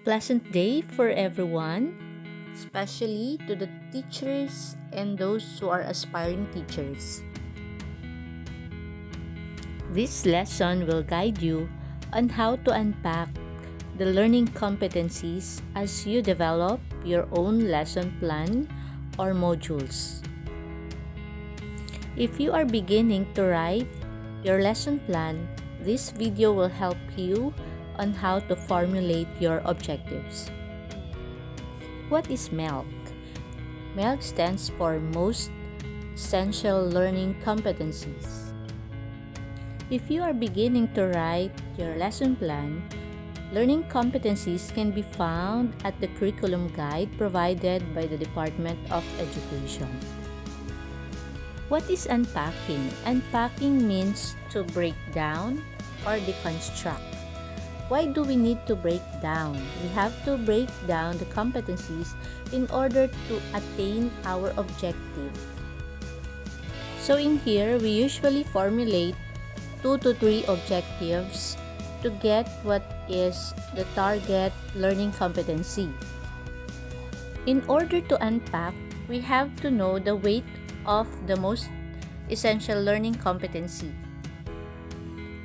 pleasant day for everyone, especially to the teachers and those who are aspiring teachers. This lesson will guide you on how to unpack the learning competencies as you develop your own lesson plan or modules. If you are beginning to write your lesson plan, this video will help you on how to formulate your objectives. What is MELC? MELC stands for Most Essential Learning Competencies. If you are beginning to write your lesson plan, learning competencies can be found at the curriculum guide provided by the Department of Education. What is unpacking? Unpacking means to break down or deconstruct. Why do we need to break down? We have to break down the competencies in order to attain our objective. So in here, we usually formulate 2 to 3 objectives to get what is the target learning competency. In order to unpack, we have to know the weight of the most essential learning competency.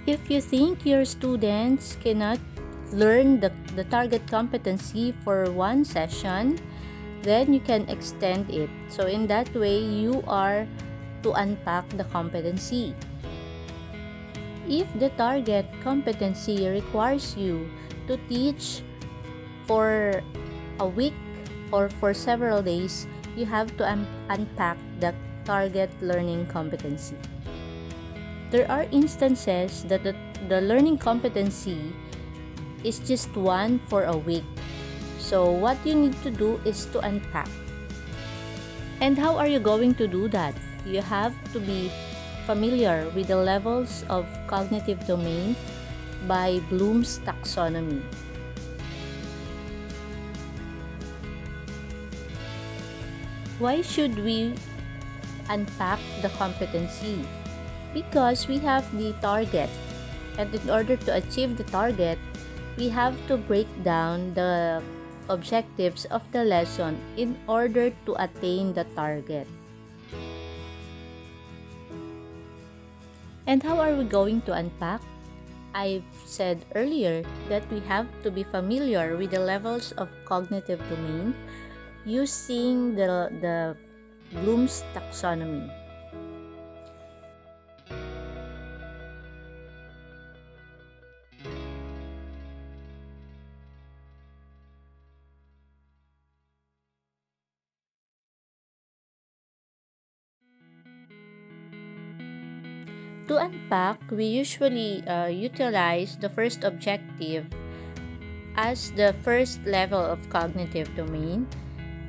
If you think your students cannot learn the target competency for one session, then you can extend it. So in that way, you are to unpack the competency. If the target competency requires you to teach for a week or for several days, you have to unpack the target learning competency. There are instances that the learning competency is just one for a week. So what you need to do is to unpack. And how are you going to do that? You have to be familiar with the levels of cognitive domain by Bloom's taxonomy. Why should we unpack the competency? Because we have the target, and in order to achieve the target, we have to break down the objectives of the lesson in order to attain the target. And how are we going to unpack? I said earlier that we have to be familiar with the levels of cognitive domain using the Bloom's taxonomy. To unpack, we usually utilize the first objective as the first level of cognitive domain.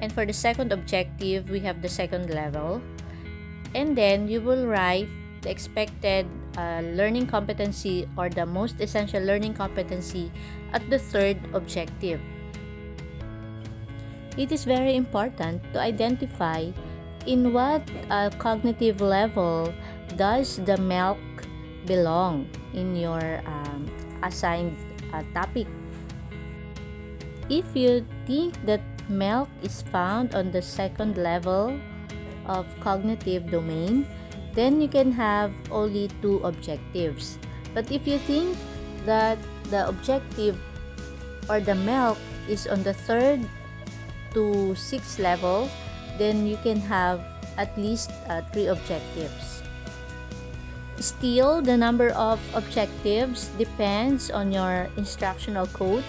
And for the second objective, we have the second level. And then you will write the expected learning competency or the most essential learning competency at the third objective. It is very important to identify in what cognitive level does the MELC belong in your assigned topic. If you think that MELC is found on the second level of cognitive domain, then you can have only 2 objectives. But if you think that the objective or the MELC is on the 3rd to 6th level, then you can have at least 3 objectives. Still, the number of objectives depends on your instructional coach,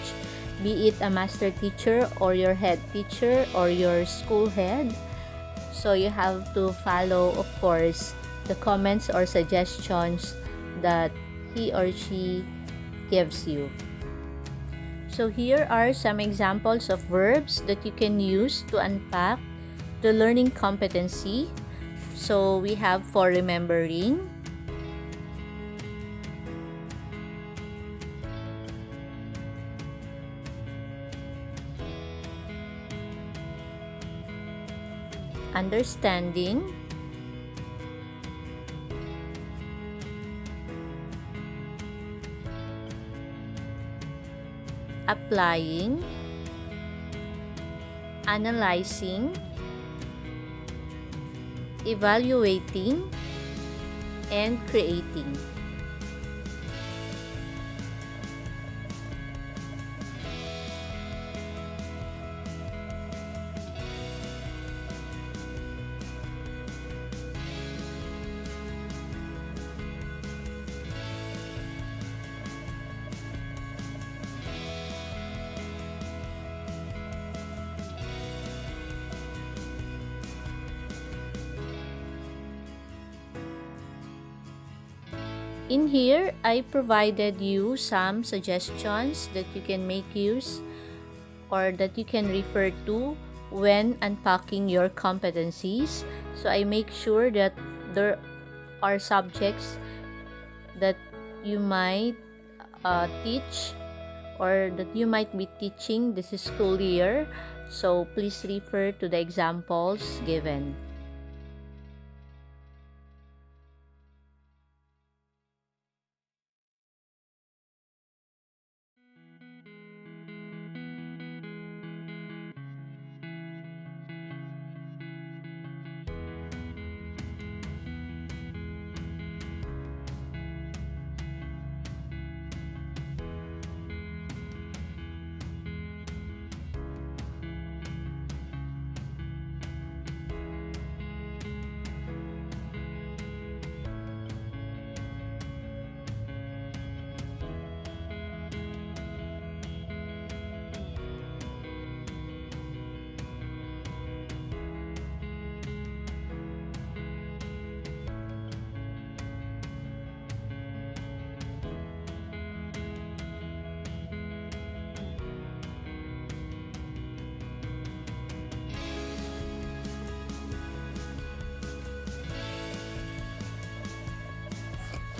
be it a master teacher or your head teacher or your school head. So you have to follow, of course, the comments or suggestions that he or she gives you. So here are some examples of verbs that you can use to unpack the learning competency. So we have for remembering, understanding, applying, analyzing, evaluating, and creating. In here, I provided you some suggestions that you can make use or that you can refer to when unpacking your competencies. So I make sure that there are subjects that you might teach or that you might be teaching this school year. So please refer to the examples given.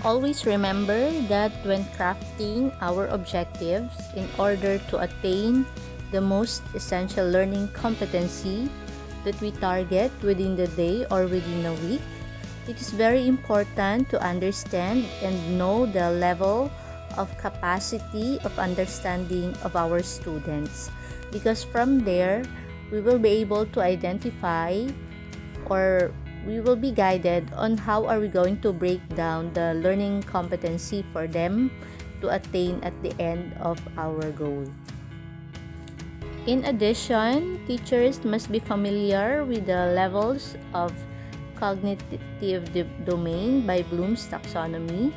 Always remember that when crafting our objectives in order to attain the most essential learning competency that we target within the day or within a week, it is very important to understand and know the level of capacity of understanding of our students, because from there we will be able to identify or we will be guided on how are we going to break down the learning competency for them to attain at the end of our goal. In addition, teachers must be familiar with the levels of cognitive domain by Bloom's taxonomy.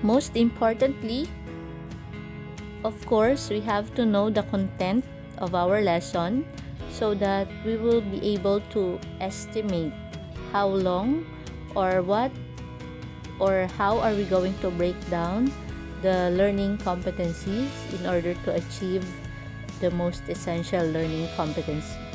Most importantly, of course, we have to know the content of our lesson so that we will be able to estimate how long or what or how are we going to break down the learning competencies in order to achieve the most essential learning competency.